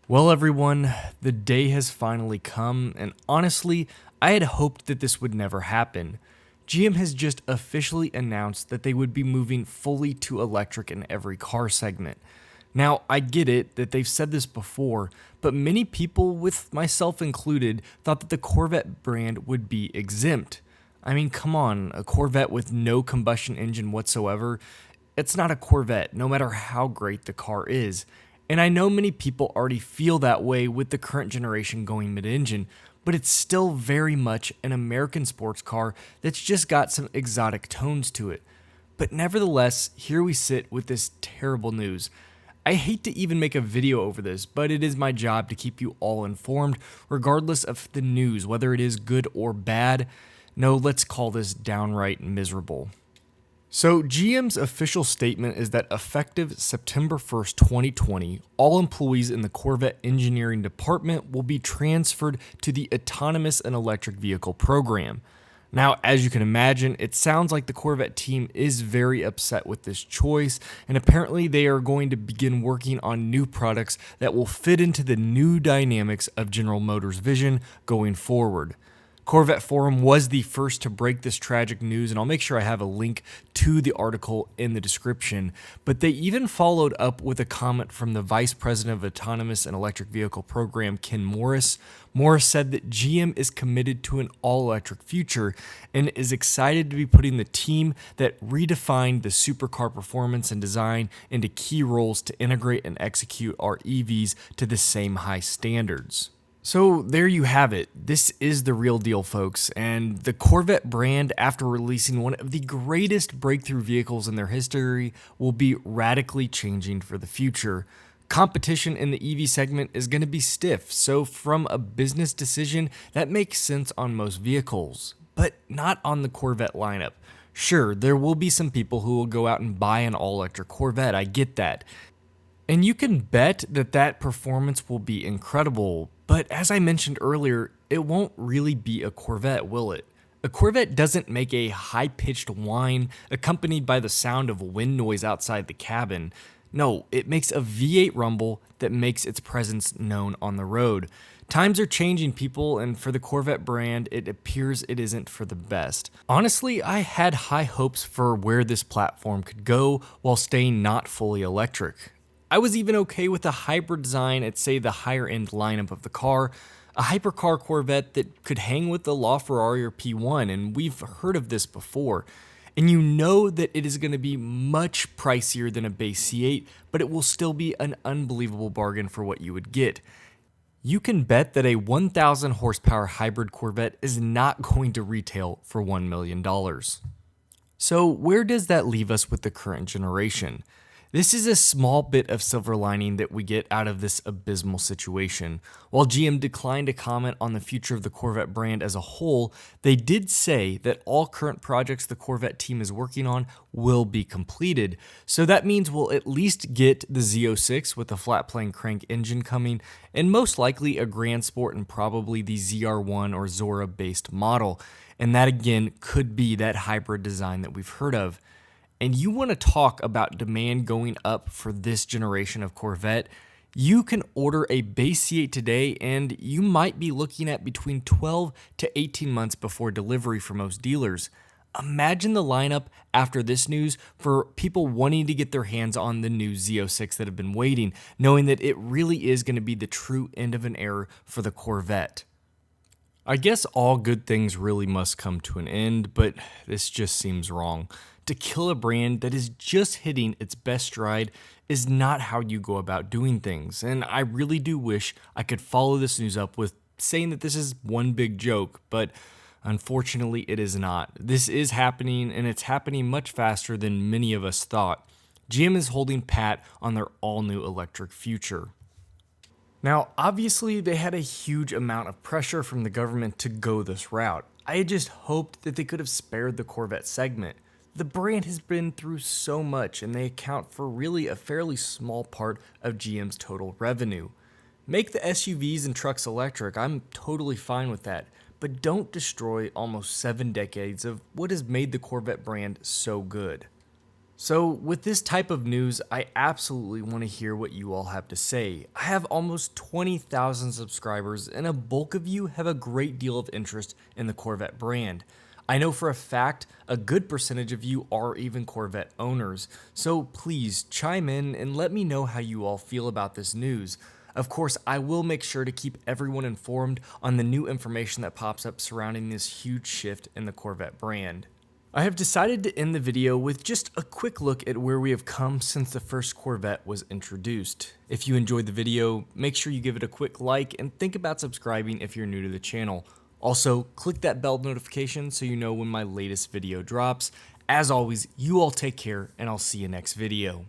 Well, everyone, the day has finally come, and honestly, I had hoped that this would never happen. GM has just officially announced that they would be moving fully to electric in every car segment. Now, I get it that they've said this before, but many people, with myself included, thought that the Corvette brand would be exempt. I mean, come on, a Corvette with no combustion engine whatsoever, it's not a Corvette, no matter how great the car is. And I know many people already feel that way with the current generation going mid engine, but it's still very much an American sports car that's just got some exotic tones to it. But nevertheless, here we sit with this terrible news. I hate to even make a video over this, but it is my job to keep you all informed, regardless of the news, whether it is good or bad. No, let's call this downright miserable. So, GM's official statement is that effective September 1st, 2020, all employees in the Corvette engineering department will be transferred to the autonomous and electric vehicle program. Now, as you can imagine, it sounds like the Corvette team is very upset with this choice, and apparently they are going to begin working on new products that will fit into the new dynamics of General Motors' vision going forward. Corvette Forum was the first to break this tragic news, and I'll make sure I have a link to the article in the description. But they even followed up with a comment from the Vice President of Autonomous and Electric Vehicle Program, Ken Morris. Morris said that GM is committed to an all-electric future and is excited to be putting the team that redefined the supercar performance and design into key roles to integrate and execute our EVs to the same high standards. So there you have it. This is the real deal, folks, and the Corvette brand, after releasing one of the greatest breakthrough vehicles in their history, will be radically changing for the future. Competition in the EV segment is going to be stiff, so from a business decision, that makes sense on most vehicles, but not on the Corvette lineup. Sure, there will be some people who will go out and buy an all-electric Corvette, I get that. And you can bet that that performance will be incredible, but as I mentioned earlier, it won't really be a Corvette, will it? A Corvette doesn't make a high-pitched whine accompanied by the sound of wind noise outside the cabin. No, it makes a V8 rumble that makes its presence known on the road. Times are changing, people, and for the Corvette brand, it appears it isn't for the best. Honestly, I had high hopes for where this platform could go while staying not fully electric. I was even okay with a hybrid design at, say, the higher end lineup of the car, a hypercar Corvette that could hang with the LaFerrari or P1, and we've heard of this before. And you know that it is going to be much pricier than a base C8, but it will still be an unbelievable bargain for what you would get. You can bet that a 1,000 horsepower hybrid Corvette is not going to retail for $1 million. So where does that leave us with the current generation? This is a small bit of silver lining that we get out of this abysmal situation. While GM declined to comment on the future of the Corvette brand as a whole, they did say that all current projects the Corvette team is working on will be completed. So that means we'll at least get the Z06 with the flat plane crank engine coming, and most likely a Grand Sport and probably the ZR1 or Zora based model. And that again could be that hybrid design that we've heard of. And you want to talk about demand going up for this generation of Corvette, you can order a base C8 today and you might be looking at between 12 to 18 months before delivery for most dealers. Imagine the lineup after this news for people wanting to get their hands on the new Z06 that have been waiting, knowing that it really is going to be the true end of an era for the Corvette. I guess all good things really must come to an end, but this just seems wrong. To kill a brand that is just hitting its best stride is not how you go about doing things, and I really do wish I could follow this news up with saying that this is one big joke, but unfortunately it is not. This is happening, and it's happening much faster than many of us thought. GM is holding pat on their all-new electric future. Now, obviously, they had a huge amount of pressure from the government to go this route. I had just hoped that they could have spared the Corvette segment. The brand has been through so much, and they account for really a fairly small part of GM's total revenue. Make the SUVs and trucks electric, I'm totally fine with that, but don't destroy almost 7 decades of what has made the Corvette brand so good. So, with this type of news, I absolutely want to hear what you all have to say. I have almost 20,000 subscribers, and a bulk of you have a great deal of interest in the Corvette brand. I know for a fact a good percentage of you are even Corvette owners, so please chime in and let me know how you all feel about this news. Of course, I will make sure to keep everyone informed on the new information that pops up surrounding this huge shift in the Corvette brand. I have decided to end the video with just a quick look at where we have come since the first Corvette was introduced. If you enjoyed the video, make sure you give it a quick like and think about subscribing if you're new to the channel. Also, click that bell notification so you know when my latest video drops. As always, you all take care and I'll see you next video.